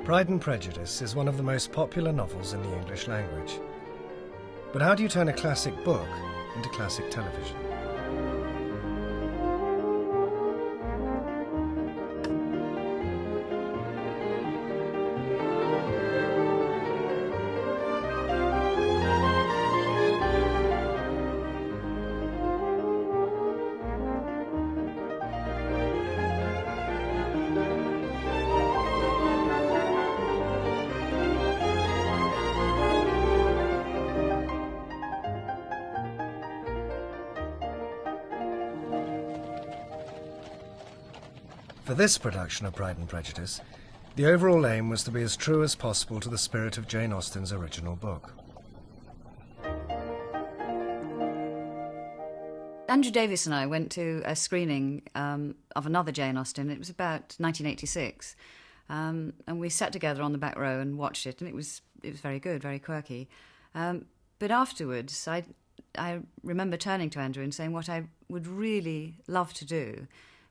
Pride and Prejudice is one of the most popular novels in the English language. But how do you turn a classic book into classic television? For this production of Pride and Prejudice, the overall aim was to be as true as possible to the spirit of Jane Austen's original book. Andrew Davies and I went to a screening of another Jane Austen. It was about 1986, and we sat together on the back row and watched it, and it was very good, very quirky. But afterwards, I remember turning to Andrew and saying what I would really love to do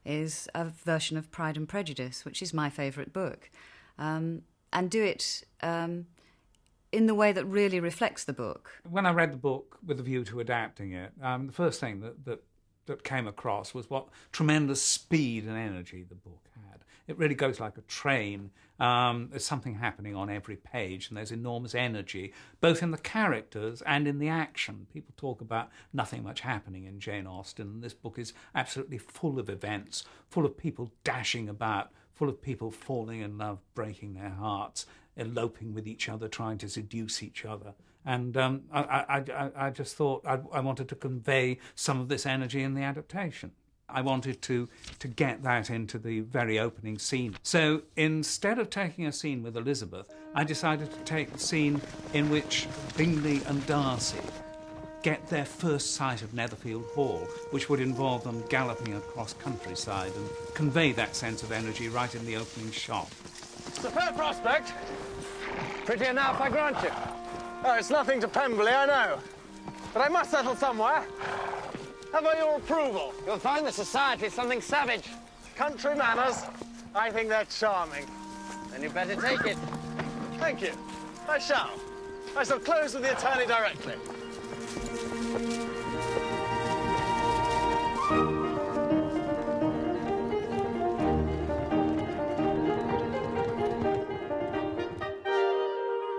is a version of Pride and Prejudice, which is my favourite book, and do it in the way that really reflects the book. When I read the book with a view to adapting it, the first thing that came across was what tremendous speed and energy the book had. It really goes like a train. There's something happening on every page, and there's enormous energy, both in the characters and in the action. People talk about nothing much happening in Jane Austen, and this book is absolutely full of events, full of people dashing about, full of people falling in love, breaking their hearts, eloping with each other, trying to seduce each other. And I just thought I wanted to convey some of this energy in the adaptation. I wanted to get that into the very opening scene. So instead of taking a scene with Elizabeth, I decided to take the scene in which Bingley and Darcy get their first sight of Netherfield Hall, which would involve them galloping across countryside and convey that sense of energy right in the opening shot. It's a fair prospect. Pretty enough, I grant you. Oh, it's nothing to Pemberley, I know. But I must settle somewhere. How about your approval? You'll find the society something savage. Country manners, I think they're charming. Then you better take it. Thank you. I shall. I shall close with the attorney directly.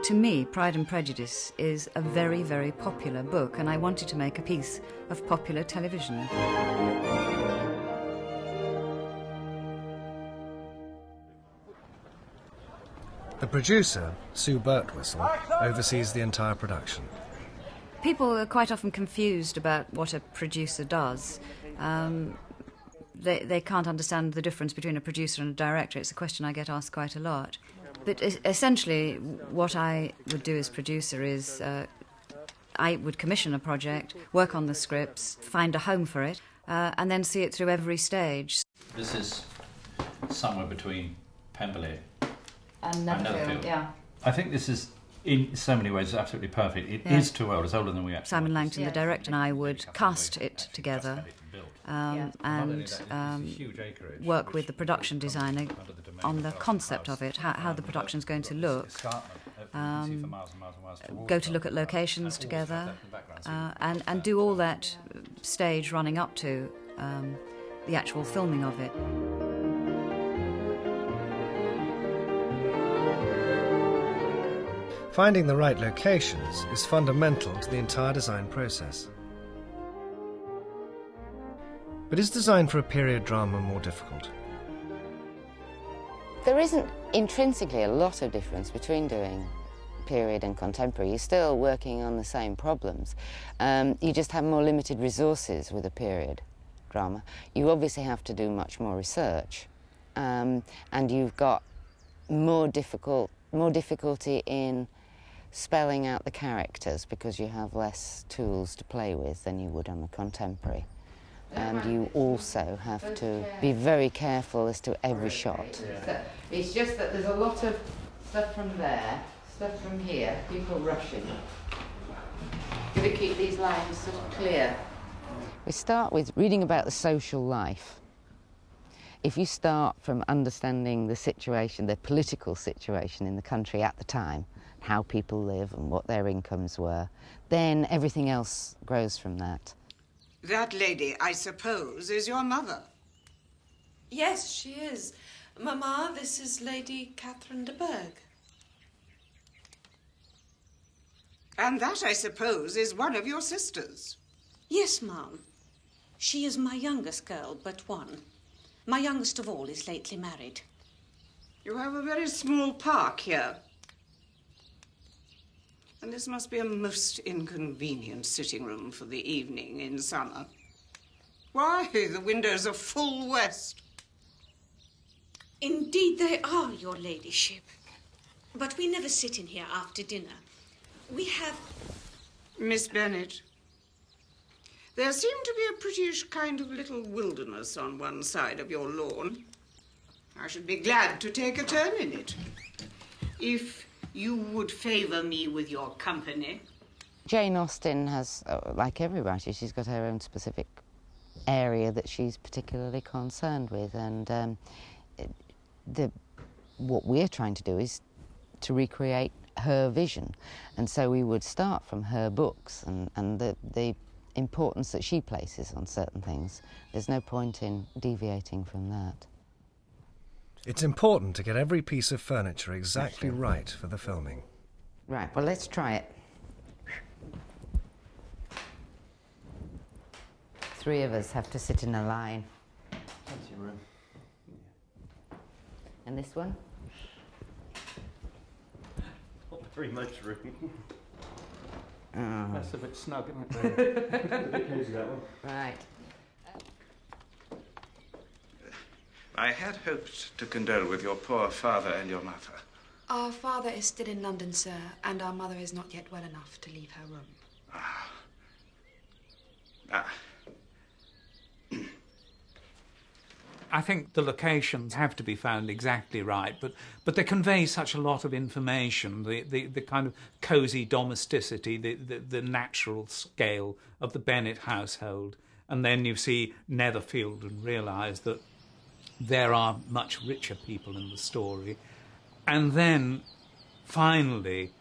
To me, Pride and Prejudice is a very, very popular book, and I wanted to make a piece of popular television. The producer, Sue Birtwistle, oversees the entire production. People are quite often confused about what a producer does. They can't understand the difference between a producer and a director. It's a question I get asked quite a lot. But essentially, what I would do as producer is I would commission a project, work on the scripts, find a home for it, and then see it through every stage. This is somewhere between Pemberley and Netherfield, yeah. I think this is, in so many ways, absolutely perfect. It is too old. It's older than we actually Simon Langton, the director, and I would cast it together and work with the production designer on the concept of it, how the production's going to look, go to look at locations together, and do all that stage running up to the actual filming of it. Finding the right locations is fundamental to the entire design process. But is design for a period drama more difficult? There isn't intrinsically a lot of difference between doing period and contemporary. You're still working on the same problems. You just have more limited resources with a period drama. You obviously have to do much more research, and you've got more difficulty in spelling out the characters because you have less tools to play with than you would on a contemporary. And you also have to be very careful as to every shot. It's just that there's a lot of stuff from there, stuff from here, people rushing. Got to keep these lines sort of clear. We start with reading about the social life, if you start from understanding the situation, the political situation in the country at the time, how people live and what their incomes were, then everything else grows from that. That lady, I suppose, is your mother? Yes, she is. Mamma, this is Lady Catherine de Bourgh. And that, I suppose, is one of your sisters? Yes, ma'am. She is my youngest girl, but one. My youngest of all is lately married. You have a very small park here. And this must be a most inconvenient sitting room for the evening in summer. Why, the windows are full west. Indeed they are, your ladyship. But we never sit in here after dinner. We have... Miss Bennet, there seemed to be a prettyish kind of little wilderness on one side of your lawn. I should be glad to take a turn in it, if you would favour me with your company. Jane Austen has, like every writer, she's got her own specific area that she's particularly concerned with, and what we're trying to do is to recreate her vision, and so we would start from her books and the importance that she places on certain things. There's no point in deviating from that. It's important to get every piece of furniture exactly right for the filming. Right, well, let's try it. 3 of us have to sit in a line. Plenty of room. And this one? Not very much room. That's a bit snug, isn't it? A bit cosy, that one. Right. I had hoped to condole with your poor father and your mother. Our father is still in London, sir, and our mother is not yet well enough to leave her room. I think the locations have to be found exactly right, but they convey such a lot of information, the kind of cosy domesticity, the natural scale of the Bennet household. And then you see Netherfield and realise that there are much richer people in the story. And then, finally,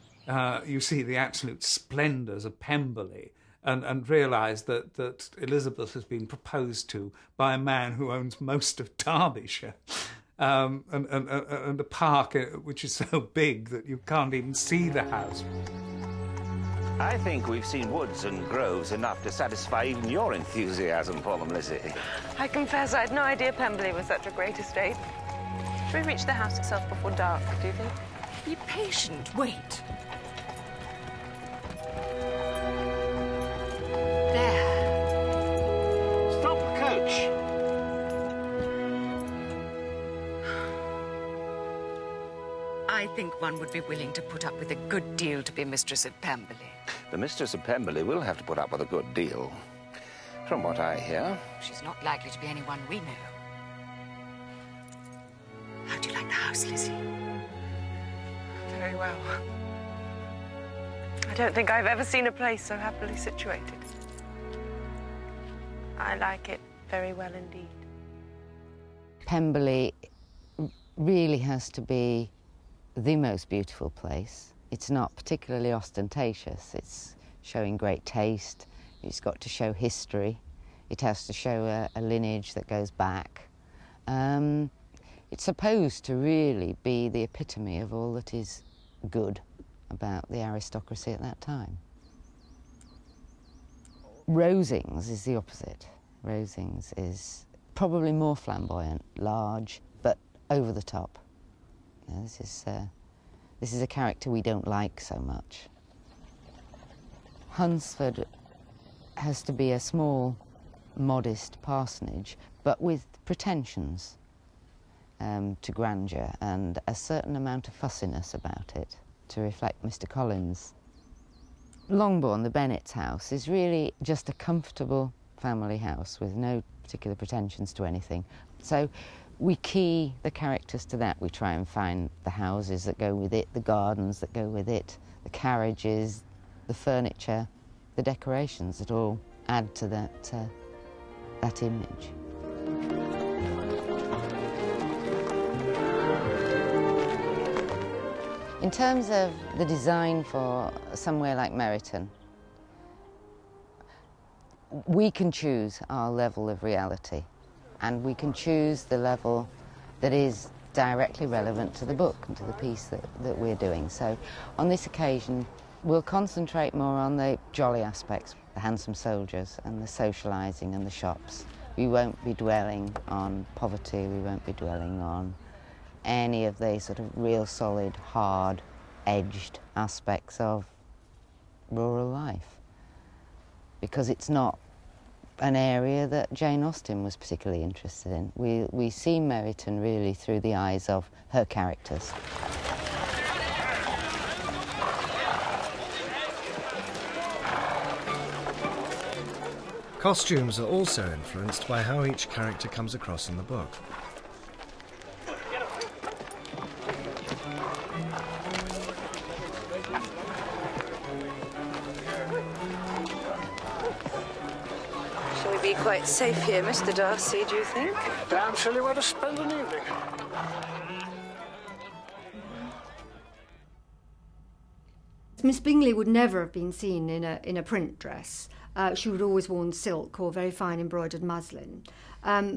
you see the absolute splendours of Pemberley, and realise that Elizabeth has been proposed to by a man who owns most of Derbyshire, and a park which is so big that you can't even see the house. I think we've seen woods and groves enough to satisfy even your enthusiasm for them, Lizzie. I confess I had no idea Pemberley was such a great estate. Should we reach the house itself before dark, do you think? Be patient, wait. Stop the coach. I think one would be willing to put up with a good deal to be mistress of Pemberley. The mistress of Pemberley will have to put up with a good deal. From what I hear. She's not likely to be anyone we know. How do you like the house, Lizzie? Very well. I don't think I've ever seen a place so happily situated. I like it very well indeed. Pemberley really has to be the most beautiful place. It's not particularly ostentatious. It's showing great taste. It's got to show history. It has to show a lineage that goes back. It's supposed to really be the epitome of all that is good about the aristocracy at that time. Rosings is the opposite. Rosings is probably more flamboyant, large, but over the top. Now, this is a character we don't like so much. Hunsford has to be a small, modest parsonage, but with pretensions to grandeur and a certain amount of fussiness about it to reflect Mr. Collins. Longbourn, the Bennet's house, is really just a comfortable family house with no particular pretensions to anything. So we key the characters to that. We try and find the houses that go with it, the gardens that go with it, the carriages, the furniture, the decorations that all add to that image. In terms of the design for somewhere like Meryton, we can choose our level of reality, and we can choose the level that is directly relevant to the book and to the piece that we're doing. So on this occasion, we'll concentrate more on the jolly aspects, the handsome soldiers and the socialising and the shops. We won't be dwelling on poverty, we won't be dwelling on any of the sort of real solid, hard, edged aspects of rural life, because it's not an area that Jane Austen was particularly interested in. We see Meryton really through the eyes of her characters. Costumes are also influenced by how each character comes across in the book. Shall we be quite safe here, Mr. Darcy, do you think? Damn silly way to spend an evening. Miss Bingley would never have been seen in a print dress. She would always worn silk or very fine embroidered muslin.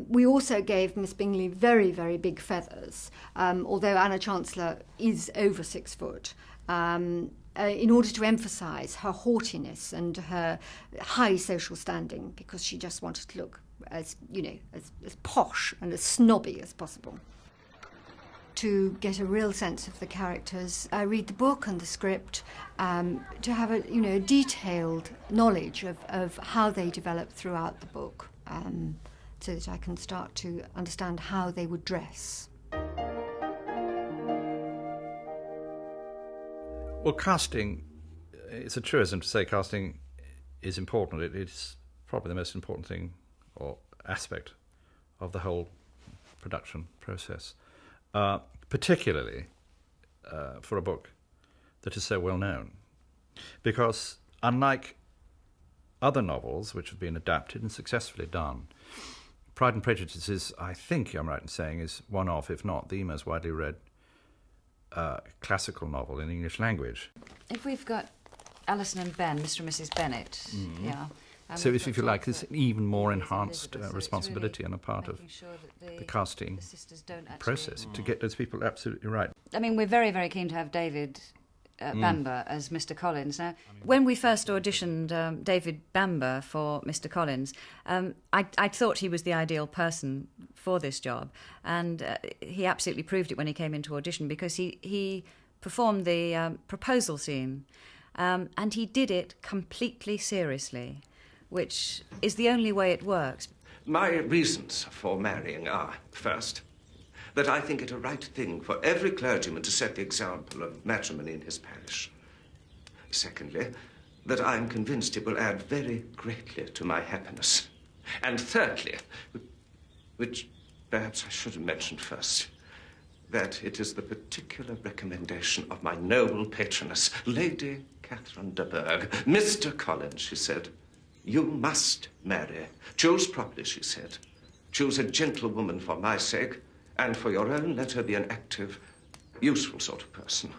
We also gave Miss Bingley very, very big feathers, although Anna Chancellor is over 6 foot, in order to emphasise her haughtiness and her high social standing, because she just wanted to look as, you know, as posh and as snobby as possible. To get a real sense of the characters, I read the book and the script to have a detailed knowledge of how they develop throughout the book, so that I can start to understand how they would dress. Well, casting, it's a truism to say casting is important. It's probably the most important thing or aspect of the whole production process. Particularly for a book that is so well known, because unlike other novels which have been adapted and successfully done, Pride and Prejudice is, I think I'm right in saying, is one of, if not the most widely read classical novel in the English language. If we've got Alison and Ben, Mr. and Mrs. Bennet, yeah. So if you like, there's even more enhanced responsibility on the part of the casting process to get those people absolutely right. I mean, we're very, very keen to have David Bamber as Mr. Collins. Now, when we first auditioned David Bamber for Mr. Collins, I thought he was the ideal person for this job, and he absolutely proved it when he came into audition, because he performed the proposal scene, and he did it completely seriously, which is the only way it works. My reasons for marrying are, first, that I think it a right thing for every clergyman to set the example of matrimony in his parish. Secondly, that I am convinced it will add very greatly to my happiness. And thirdly, which perhaps I should have mentioned first, that it is the particular recommendation of my noble patroness, Lady Catherine de Bourgh. Mr. Collins, she said, you must marry. Choose properly, she said. Choose a gentlewoman for my sake, and for your own, let her be an active, useful sort of person.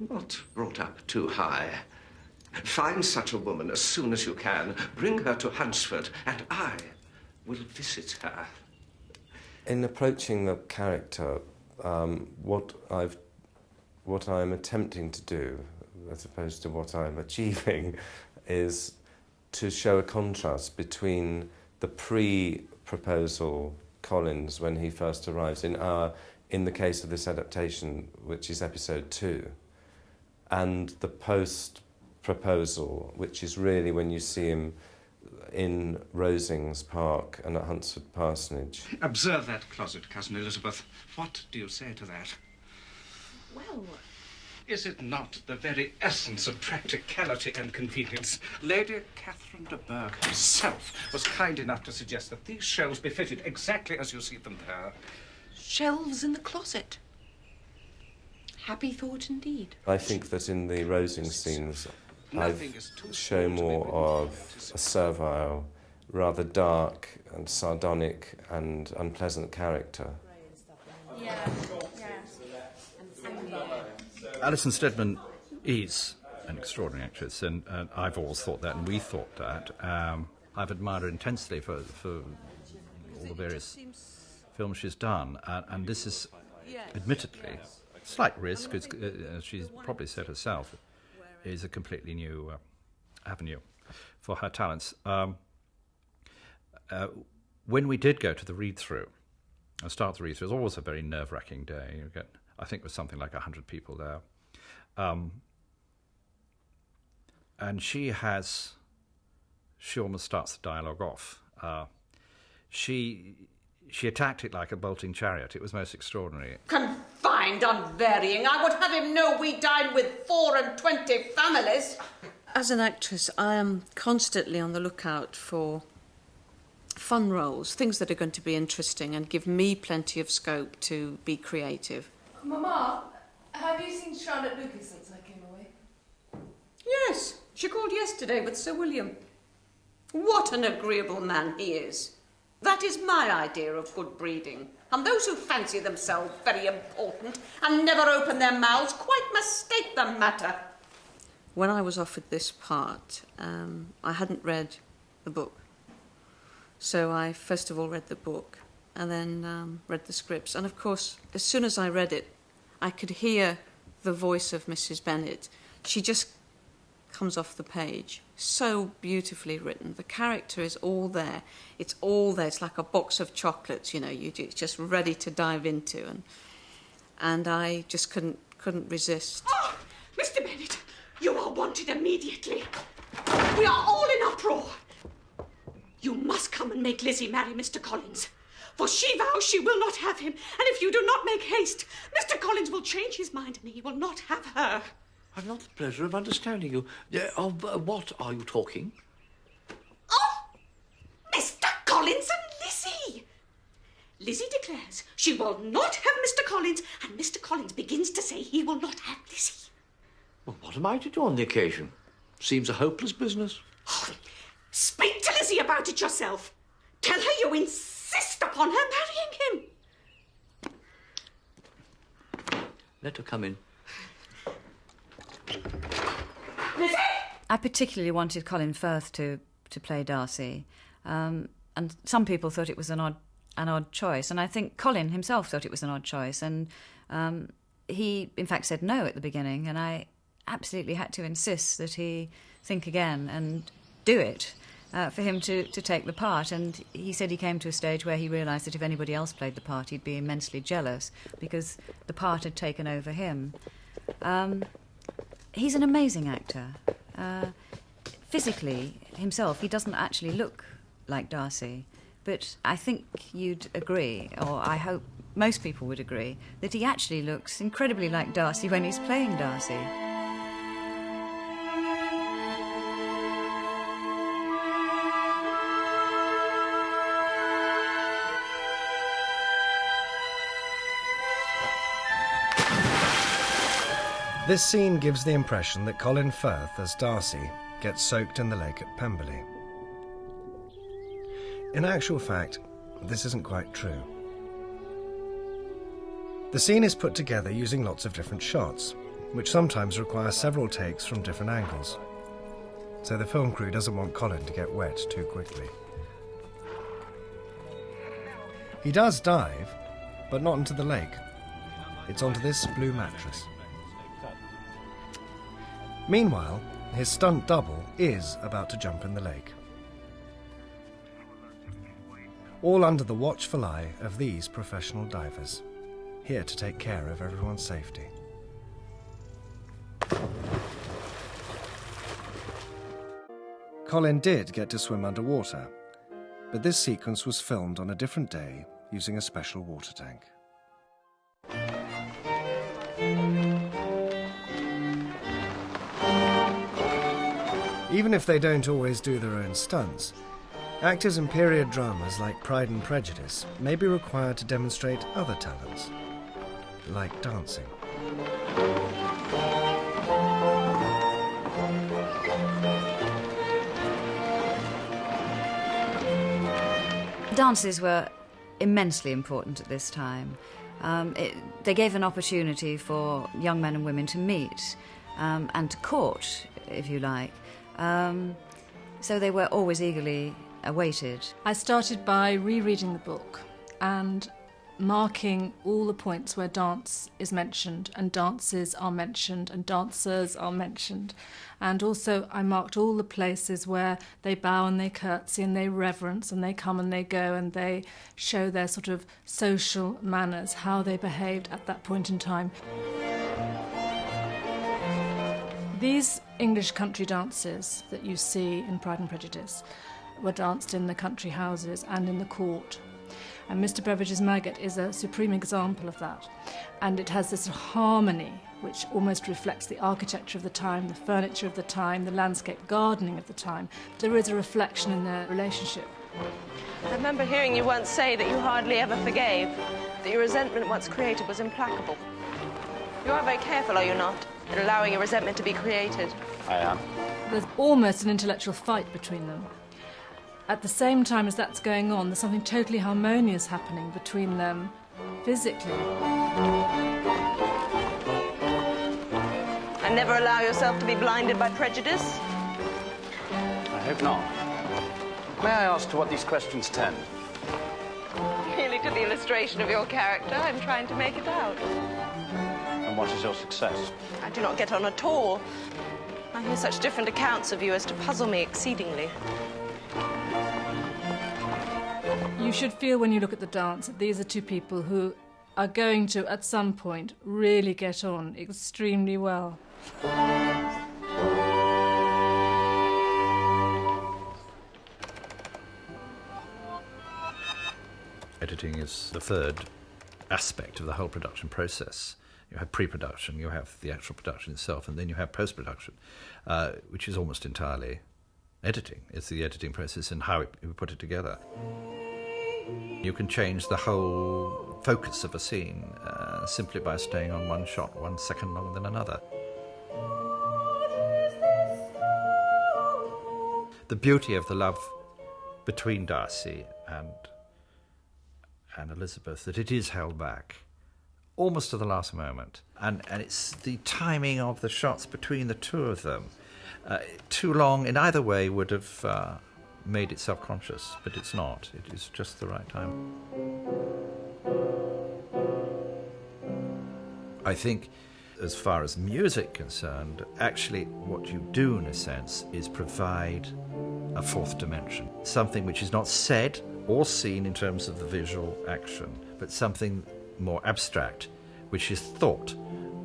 Not brought up too high. Find such a woman as soon as you can. Bring her to Hunsford, and I will visit her. In approaching the character, what I'm attempting to do, as opposed to what I'm achieving, is to show a contrast between the pre-proposal Collins when he first arrives in the case of this adaptation, which is episode 2, and the post-proposal, which is really when you see him in Rosings Park and at Hunsford Parsonage. Observe that closet, Cousin Elizabeth. What do you say to that? Well, is it not the very essence of practicality and convenience? Lady Catherine de Bourgh herself was kind enough to suggest that these shelves be fitted exactly as you see them there. Shelves in the closet. Happy thought indeed. I think that in the Rosings scenes, I've shown more of a servile, rather dark and sardonic and unpleasant character. Yeah. Alison Steadman is an extraordinary actress, and I've always thought that, and we thought that. I've admired her intensely for all the various films she's done, and this is admittedly slight risk, as she's probably said herself, is a completely new avenue for her talents. When we did go to the read-through, start the read-through, it was always a very nerve-wracking day. You get, I think it was something like 100 people there. And she almost starts the dialogue off. She attacked it like a bolting chariot. It was most extraordinary. Confined, unvarying. I would have him know we dine with 24 families. As an actress, I am constantly on the lookout for fun roles, things that are going to be interesting and give me plenty of scope to be creative. Mama, have you seen Charlotte Lucas since I came away? Yes, she called yesterday with Sir William. What an agreeable man he is. That is my idea of good breeding. And those who fancy themselves very important and never open their mouths quite mistake the matter. When I was offered this part, I hadn't read the book. So I first of all read the book and then read the scripts. And of course, as soon as I read it, I could hear the voice of Mrs. Bennet. She just comes off the page. So beautifully written. The character is all there. It's all there. It's like a box of chocolates, you know, it's just ready to dive into. And I just couldn't resist. Oh, Mr. Bennet, you are wanted immediately. We are all in uproar. You must come and make Lizzie marry Mr. Collins. For she vows she will not have him. And if you do not make haste, Mr. Collins will change his mind and he will not have her. I've not the pleasure of understanding you. Of what are you talking? Oh, Mr. Collins and Lizzie. Lizzie declares she will not have Mr. Collins, and Mr. Collins begins to say he will not have Lizzie. Well, what am I to do on the occasion? Seems a hopeless business. Oh, speak to Lizzie about it yourself. Tell her you insist upon her marrying him. Let her come in. Lizzie! I particularly wanted Colin Firth to play Darcy, and some people thought it was an odd choice, and I think Colin himself thought it was an odd choice, and he in fact said no at the beginning, and I absolutely had to insist that he think again and do it for him to take the part. And he said he came to a stage where he realised that if anybody else played the part, he'd be immensely jealous because the part had taken over him. He's an amazing actor. Physically, himself, he doesn't actually look like Darcy, but I think you'd agree, or I hope most people would agree, that he actually looks incredibly like Darcy when he's playing Darcy. This scene gives the impression that Colin Firth, as Darcy, gets soaked in the lake at Pemberley. In actual fact, this isn't quite true. The scene is put together using lots of different shots, which sometimes require several takes from different angles. So the film crew doesn't want Colin to get wet too quickly. He does dive, but not into the lake. It's onto this blue mattress. Meanwhile, his stunt double is about to jump in the lake. All under the watchful eye of these professional divers, here to take care of everyone's safety. Colin did get to swim underwater, but this sequence was filmed on a different day using a special water tank. Even if they don't always do their own stunts, actors in period dramas like Pride and Prejudice may be required to demonstrate other talents, like dancing. Dances were immensely important at this time. They gave an opportunity for young men and women to meet and to court, if you like. So they were always eagerly awaited. I started by rereading the book and marking all the points where dance is mentioned and dances are mentioned and dancers are mentioned. And also I marked all the places where they bow and they curtsy and they reverence and they come and they go and they show their sort of social manners, how they behaved at that point in time. These English country dances that you see in Pride and Prejudice were danced in the country houses and in the court. And Mr. Beveridge's Maggot is a supreme example of that. And it has this harmony which almost reflects the architecture of the time, the furniture of the time, the landscape gardening of the time. There is a reflection in their relationship. I remember hearing you once say that you hardly ever forgave, that your resentment once created was implacable. You are very careful, are you not, in allowing your resentment to be created? I am. There's almost an intellectual fight between them. At the same time as that's going on, there's something totally harmonious happening between them physically. And never allow yourself to be blinded by prejudice? I hope not. May I ask to what these questions tend? Merely to the illustration of your character. I'm trying to make it out. And what is your success? I do not get on at all. I hear such different accounts of you as to puzzle me exceedingly. You should feel when you look at the dance that these are two people who are going to, at some point, really get on extremely well. Editing is the third aspect of the whole production process. You have pre-production, you have the actual production itself, and then you have post-production, which is almost entirely editing. It's the editing process and how you put it together. You can change the whole focus of a scene simply by staying on one shot 1 second longer than another. The beauty of the love between Darcy and Elizabeth, that it is held back almost to the last moment, and it's the timing of the shots between the two of them. Too long in either way would have made it self-conscious, but it's not. It is just the right time. I think, as far as music concerned, actually what you do, in a sense, is provide a fourth dimension. Something which is not said or seen in terms of the visual action, but something more abstract, which is thought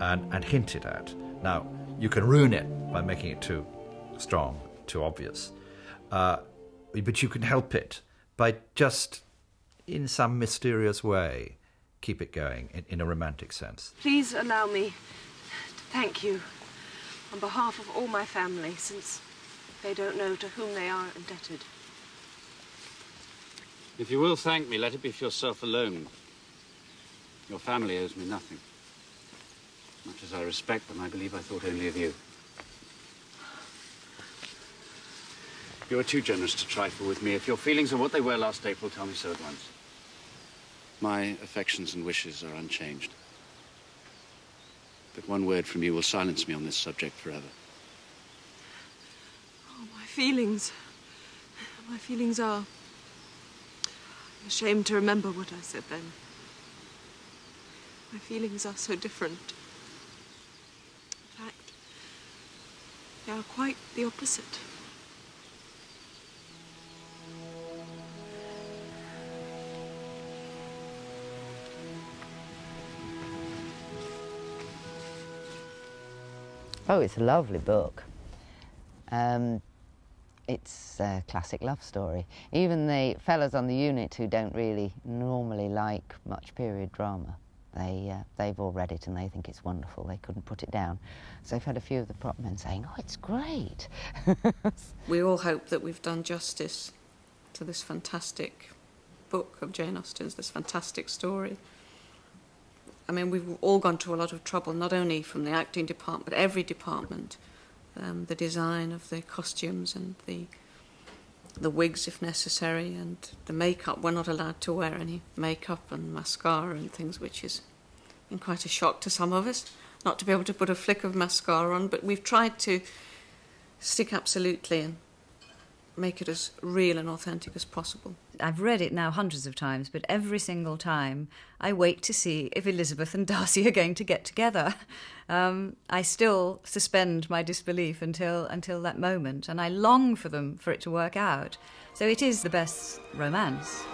and hinted at. Now, you can ruin it by making it too strong, too obvious. But you can help it by just, in some mysterious way, keep it going in a romantic sense. Please allow me to thank you on behalf of all my family, since they don't know to whom they are indebted. If you will thank me, let it be for yourself alone. Your family owes me nothing. Much as I respect them, I believe I thought only of you. You are too generous to trifle with me. If your feelings are what they were last April, tell me so at once. My affections and wishes are unchanged. But one word from you will silence me on this subject forever. Oh, my feelings. My feelings are... I'm ashamed to remember what I said then. My feelings are so different. In fact, they are quite the opposite. Oh, it's a lovely book. It's a classic love story. Even the fellas on the unit who don't really normally like much period drama, they've all read it and they think it's wonderful. They couldn't put it down. So I've had a few of the prop men saying, oh, it's great. We all hope that we've done justice to this fantastic book of Jane Austen's, this fantastic story. I mean, we've all gone to a lot of trouble, not only from the acting department, but every department. The design of the costumes and the the wigs if necessary, and the makeup. We're not allowed to wear any makeup and mascara and things, which has been quite a shock to some of us, not to be able to put a flick of mascara on, but we've tried to stick absolutely and make it as real and authentic as possible. I've read it now hundreds of times, but every single time I wait to see if Elizabeth and Darcy are going to get together. I still suspend my disbelief until that moment, and I long for it to work out. So it is the best romance.